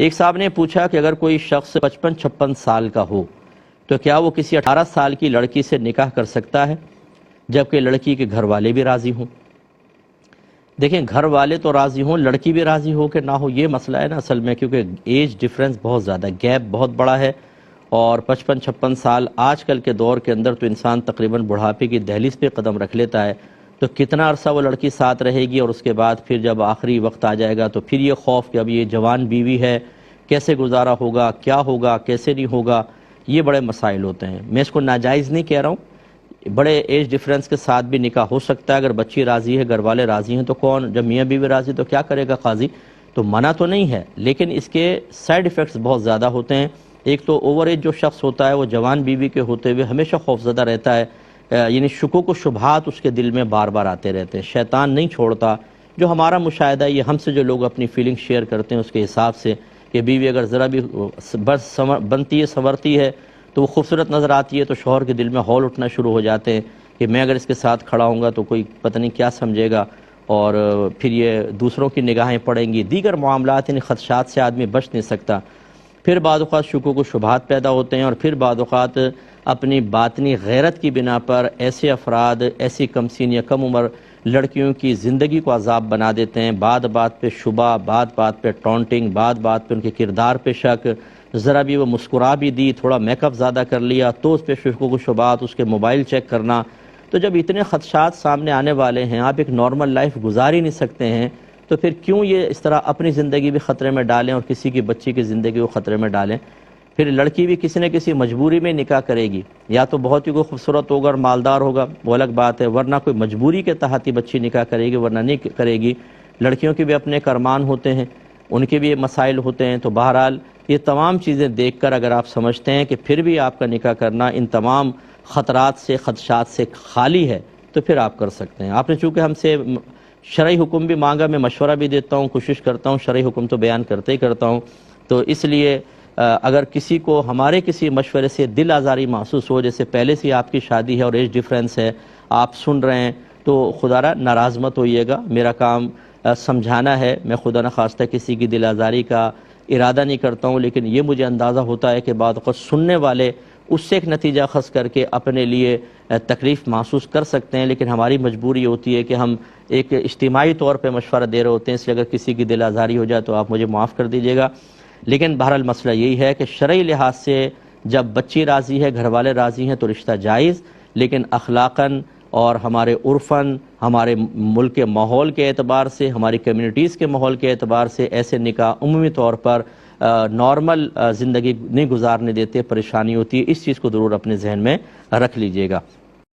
ایک صاحب نے پوچھا کہ اگر کوئی شخص 55-56 سال کا ہو تو کیا وہ کسی 18 سال کی لڑکی سے نکاح کر سکتا ہے جبکہ لڑکی کے گھر والے بھی راضی ہوں؟ دیکھیں، گھر والے تو راضی ہوں، لڑکی بھی راضی ہو کہ نہ ہو، یہ مسئلہ ہے نا اصل میں، کیونکہ ایج ڈیفرنس بہت زیادہ، گیپ بہت بڑا ہے، اور 55-56 سال آج کل کے دور کے اندر تو انسان تقریباً بڑھاپے کی دہلیز پہ قدم رکھ لیتا ہے، تو کتنا عرصہ وہ لڑکی ساتھ رہے گی، اور اس کے بعد پھر جب آخری وقت آ جائے گا تو پھر یہ خوف کہ اب یہ جوان بیوی ہے، کیسے گزارا ہوگا، کیا ہوگا، کیسے نہیں ہوگا، یہ بڑے مسائل ہوتے ہیں۔ میں اس کو ناجائز نہیں کہہ رہا ہوں، بڑے ایج ڈیفرنس کے ساتھ بھی نکاح ہو سکتا ہے، اگر بچی راضی ہے، گھر والے راضی ہیں تو کون، جب میاں بیوی راضی تو کیا کرے گا قاضی، تو منع تو نہیں ہے، لیکن اس کے سائیڈ ایفیکٹس بہت زیادہ ہوتے ہیں۔ ایک تو اوور ایج جو شخص ہوتا ہے وہ جوان بیوی کے ہوتے ہوئے ہمیشہ خوفزدہ رہتا ہے، یعنی شکوک و شبہات اس کے دل میں بار بار آتے رہتے ہیں، شیطان نہیں چھوڑتا۔ جو ہمارا مشاہدہ ہے، یہ ہم سے جو لوگ اپنی فیلنگ شیئر کرتے ہیں اس کے حساب سے، کہ بیوی اگر ذرا بھی بنتی ہے، سنورتی ہے، تو وہ خوبصورت نظر آتی ہے، تو شوہر کے دل میں ہول اٹھنا شروع ہو جاتے ہیں کہ میں اگر اس کے ساتھ کھڑا ہوں گا تو کوئی پتہ نہیں کیا سمجھے گا، اور پھر یہ دوسروں کی نگاہیں پڑیں گی، دیگر معاملات، ان خدشات سے آدمی بچ نہیں سکتا۔ پھر بعض اوقات شکوک و شبہات پیدا ہوتے ہیں، اور پھر بعض اوقات اپنی باطنی غیرت کی بنا پر ایسے افراد ایسی کم سین یا کم عمر لڑکیوں کی زندگی کو عذاب بنا دیتے ہیں، بات بات پہ شبہ، بات بات پہ ٹونٹنگ، بات بات پہ ان کے کردار پہ شک، ذرا بھی وہ مسکرا بھی دی، تھوڑا میک اپ زیادہ کر لیا تو اس پہ شکوک و شبہات، اس کے موبائل چیک کرنا۔ تو جب اتنے خدشات سامنے آنے والے ہیں، آپ ایک نارمل لائف گزار ہی نہیں سکتے ہیں، تو پھر کیوں یہ اس طرح اپنی زندگی بھی خطرے میں ڈالیں اور کسی کی بچی کی زندگی کو خطرے میں ڈالیں؟ پھر لڑکی بھی کسی نہ کسی مجبوری میں نکاح کرے گی، یا تو بہت ہی کوئی خوبصورت ہوگا اور مالدار ہوگا، وہ الگ بات ہے، ورنہ کوئی مجبوری کے تحت ہی بچی نکاح کرے گی، ورنہ نہیں کرے گی۔ لڑکیوں کے بھی اپنے ارمان ہوتے ہیں، ان کے بھی مسائل ہوتے ہیں، تو بہرحال یہ تمام چیزیں دیکھ کر اگر آپ سمجھتے ہیں کہ پھر بھی آپ کا نکاح کرنا ان تمام خطرات سے، خدشات سے خالی ہے، تو پھر آپ کر سکتے ہیں۔ آپ نے چونکہ ہم سے شرعی حکم بھی مانگا، میں مشورہ بھی دیتا ہوں، کوشش کرتا ہوں، شرعی حکم تو بیان کرتے ہی کرتا ہوں، تو اس لیے اگر کسی کو ہمارے کسی مشورے سے دل آزاری محسوس ہو، جیسے پہلے سے آپ کی شادی ہے اور ایج ڈیفرنس ہے، آپ سن رہے ہیں، تو خدا را ناراض مت ہوئیے گا، میرا کام سمجھانا ہے، میں خدا نخواستہ کسی کی دل آزاری کا ارادہ نہیں کرتا ہوں، لیکن یہ مجھے اندازہ ہوتا ہے کہ بعض اوقات سننے والے اس سے ایک نتیجہ خاص کر کے اپنے لیے تکلیف محسوس کر سکتے ہیں، لیکن ہماری مجبوری ہوتی ہے کہ ہم ایک اجتماعی طور پہ مشورہ دے رہے ہوتے ہیں، اس لیے اگر کسی کی دل آزاری ہو جائے تو آپ مجھے معاف کر دیجیے گا۔ لیکن بہرحال مسئلہ یہی ہے کہ شرعی لحاظ سے جب بچی راضی ہے، گھر والے راضی ہیں، تو رشتہ جائز، لیکن اخلاقاً اور ہمارے عرفاً، ہمارے ملک کے ماحول کے اعتبار سے، ہماری کمیونٹیز کے ماحول کے اعتبار سے ایسے نکاح عمومی طور پر نارمل زندگی نہیں گزارنے دیتے، پریشانی ہوتی ہے، اس چیز کو ضرور اپنے ذہن میں رکھ لیجئے گا۔